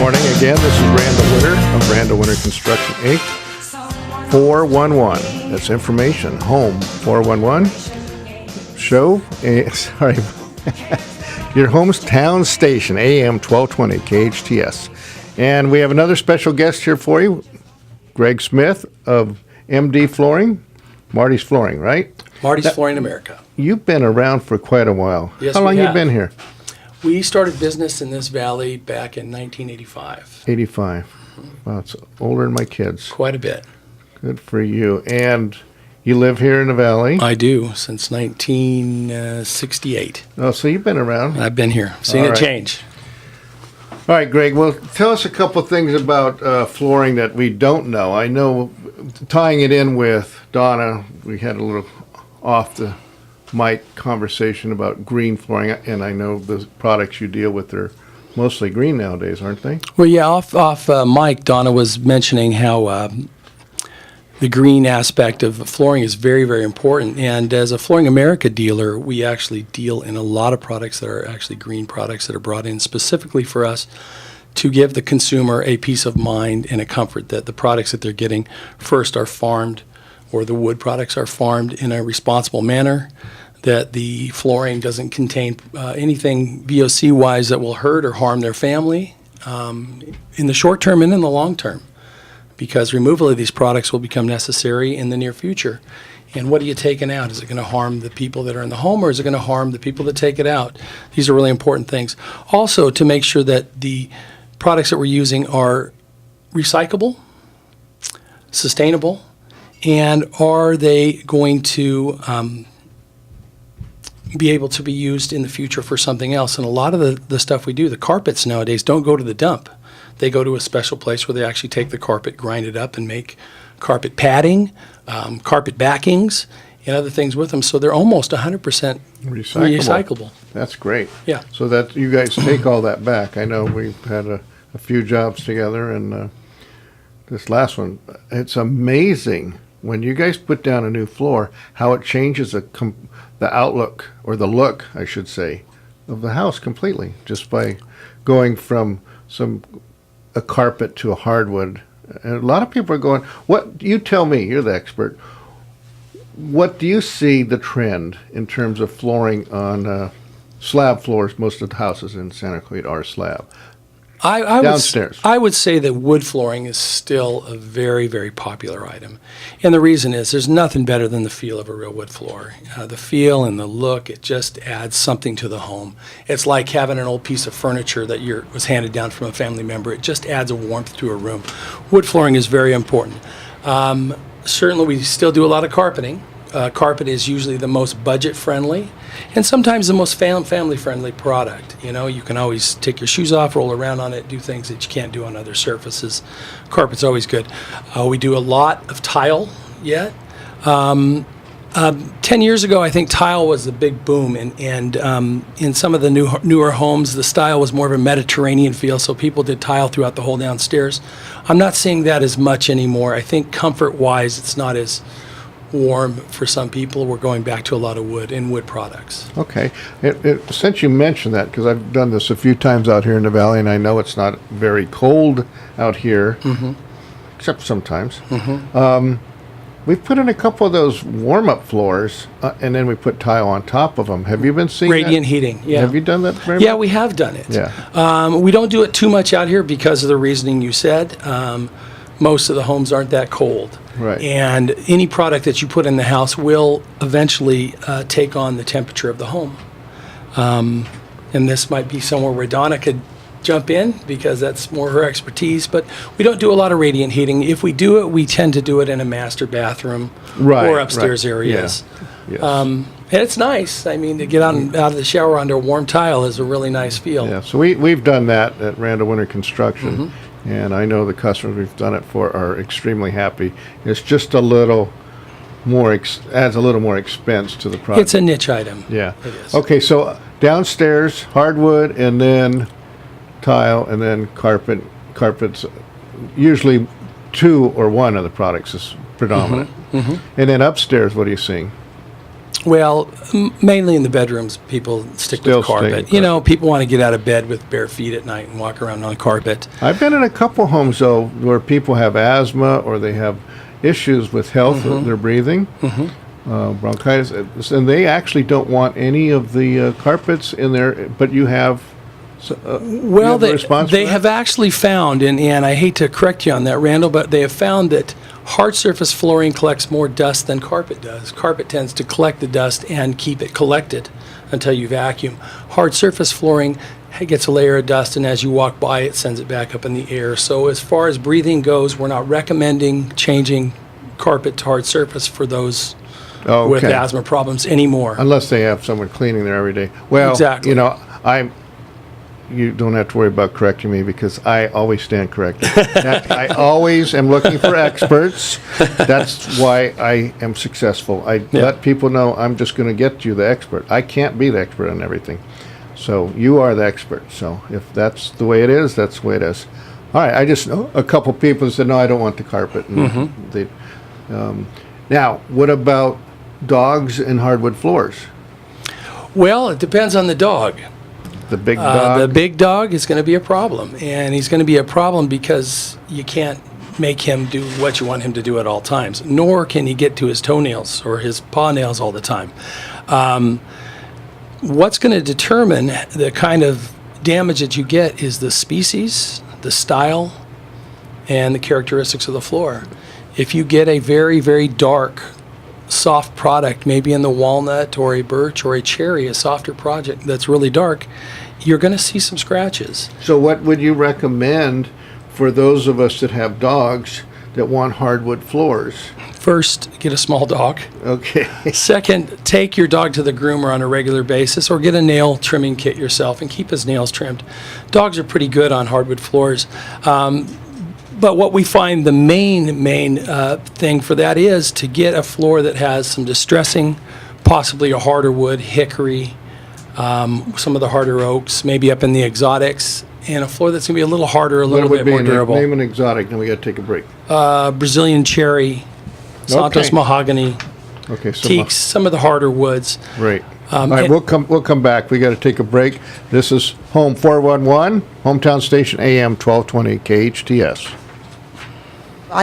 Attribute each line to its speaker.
Speaker 1: morning again. This is Randall Winter of Randall Winter Construction, Inc. 411. That's information. Home 411. Show. Sorry. Your hometown station, AM 1220, KHTS. And we have another special guest here for you, Greg Smith of MD Flooring. Marty's Flooring, right?
Speaker 2: Marty's Flooring America.
Speaker 1: You've been around for quite a while.
Speaker 2: Yes,
Speaker 1: How long
Speaker 2: we
Speaker 1: you
Speaker 2: have.
Speaker 1: been here?
Speaker 2: We started business in this valley back in 1985.
Speaker 1: 85. Wow, it's older than my kids.
Speaker 2: Quite a bit.
Speaker 1: Good for you. And you live here in the valley?
Speaker 2: I do, since 1968.
Speaker 1: Oh, so you've been around.
Speaker 2: I've been here, seen
Speaker 1: All
Speaker 2: it
Speaker 1: right.
Speaker 2: change.
Speaker 1: All right, Greg, well, tell us a couple things about flooring that we don't know. I know, tying it in with Donna, we had a little off the mic conversation about green flooring, and I know the products you deal with are mostly green nowadays, aren't they?
Speaker 2: Well, yeah, off mic, Donna was mentioning how the green aspect of flooring is very, very important. And as a Flooring America dealer, we actually deal in a lot of products that are actually green products that are brought in specifically for us to give the consumer a peace of mind and a comfort that the products that they're getting first are farmed, or the wood products are farmed in a responsible manner, that the flooring doesn't contain anything VOC-wise that will hurt or harm their family in the short term and in the long term, because removal of these products will become necessary in the near future. And what are you taking out? Is it going to harm the people that are in the home, or is it going to harm the people that take it out? These are really important things. Also, to make sure that the products that we're using are recyclable, sustainable, and are they going to be able to be used in the future for something else? And a lot of the stuff we do, the carpets nowadays, don't go to the dump. They go to a special place where they actually take the carpet, grind it up, and make carpet padding, carpet backings, and other things with them. So they're almost 100% recyclable.
Speaker 1: That's great.
Speaker 2: Yeah.
Speaker 1: So that you guys take all that back. I know we've had a few jobs together, and this last one, it's amazing when you guys put down a new floor, how it changes the outlook, or the look, I should say, of the house completely, just by going from a carpet to a hardwood. And a lot of people are going, what, you tell me, you're the expert, what do you see the trend in terms of flooring on slab floors? Most of the houses in Santa Clarita are slab. Downstairs.
Speaker 2: I would say that wood flooring is still a very, very popular item. And the reason is there's nothing better than the feel of a real wood floor. The feel and the look, it just adds something to the home. It's like having an old piece of furniture that was handed down from a family member. It just adds a warmth to a room. Wood flooring is very important. Certainly, we still do a lot of carpeting. Carpet is usually the most budget-friendly and sometimes the most family-friendly product. You know, you can always take your shoes off, roll around on it, do things that you can't do on other surfaces. Carpet's always good. We do a lot of tile yet. 10 years ago, I think tile was the big boom, and in some of the newer homes, the style was more of a Mediterranean feel, so people did tile throughout the whole downstairs. I'm not seeing that as much anymore. I think comfort-wise, it's not as warm for some people. We're going back to a lot of wood and wood products.
Speaker 1: Okay. Since you mentioned that, because I've done this a few times out here in the valley, and I know it's not very cold out here, except sometimes. We've put in a couple of those warm-up floors, and then we put tile on top of them. Have you been seeing
Speaker 2: Radiant
Speaker 1: that?
Speaker 2: heating, yeah.
Speaker 1: Have you done that very
Speaker 2: Yeah,
Speaker 1: much?
Speaker 2: we have done it.
Speaker 1: Yeah.
Speaker 2: We don't do it too much out here because of the reasoning you said. Most of the homes aren't that cold.
Speaker 1: Right.
Speaker 2: And any product that you put in the house will eventually take on the temperature of the home. And this might be somewhere where Donna could jump in because that's more her expertise. But we don't do a lot of radiant heating. If we do it, we tend to do it in a master bathroom or upstairs areas.
Speaker 1: Yeah. Yes.
Speaker 2: And it's nice. I mean, to get out of the shower under warm tile is a really nice feel.
Speaker 1: Yeah, so we've done that at Randall Winter Construction, and I know the customers we've done it for are extremely happy. It's just a little more, adds a little more expense to the product.
Speaker 2: It's a niche item.
Speaker 1: Yeah.
Speaker 2: It is.
Speaker 1: Okay, so downstairs, hardwood, and then tile, and then carpet. Carpets, usually two or one of the products is predominant. And then upstairs, what are you seeing?
Speaker 2: Well, mainly in the bedrooms, people stick
Speaker 1: Still
Speaker 2: with carpet.
Speaker 1: stay with
Speaker 2: People want to get out of bed with bare feet at night and walk around on carpet.
Speaker 1: I've been in a couple homes though where people have asthma or they have issues with health, their breathing, bronchitis, and they actually don't want any of the carpets in there. But you have.
Speaker 2: Well, they have actually found, and I hate to correct you on that, Randall, but they have found that hard surface flooring collects more dust than carpet does. Carpet tends to collect the dust and keep it collected until you vacuum. Hard surface flooring gets a layer of dust, and as you walk by, it sends it back up in the air. So as far as breathing goes, we're not recommending changing carpet to hard surface for those with asthma problems anymore.
Speaker 1: Unless they have someone cleaning there every day. Well,
Speaker 2: Exactly.
Speaker 1: You don't have to worry about correcting me because I always stand corrected. I always am looking for experts. That's why I am successful. I let people know I'm just going to get you the expert. I can't be the expert on everything. So you are the expert. So if that's the way it is, that's the way it is. All right. I just know a couple people that said, no, I don't want the carpet. And now, what about dogs and hardwood floors?
Speaker 2: Well, it depends on the dog.
Speaker 1: The big dog?
Speaker 2: The big dog is going to be a problem, and he's going to be a problem because you can't make him do what you want him to do at all times, nor can he get to his toenails or his paw nails all the time. What's going to determine the kind of damage that you get is the species, the style, and the characteristics of the floor. If you get a very, very dark, soft product, maybe in the walnut or a birch or a cherry, a softer project that's really dark, you're going to see some scratches.
Speaker 1: So what would you recommend for those of us that have dogs that want hardwood floors?
Speaker 2: First, get a small dog.
Speaker 1: Okay.
Speaker 2: Second, take your dog to the groomer on a regular basis or get a nail trimming kit yourself and keep his nails trimmed. Dogs are pretty good on hardwood floors. But what we find the main thing for that is to get a floor that has some distressing, possibly a harder wood, hickory, some of the harder oaks, maybe up in the exotics, and a floor that's going to be a little harder, a little bit more durable.
Speaker 1: Name an exotic, then we got to take a break.
Speaker 2: Brazilian cherry, Santos mahogany, teaks, some of the harder woods.
Speaker 1: Right. All right, we'll come back. We got to take a break. This is Home 411, Hometown Station AM 1220 KHTS.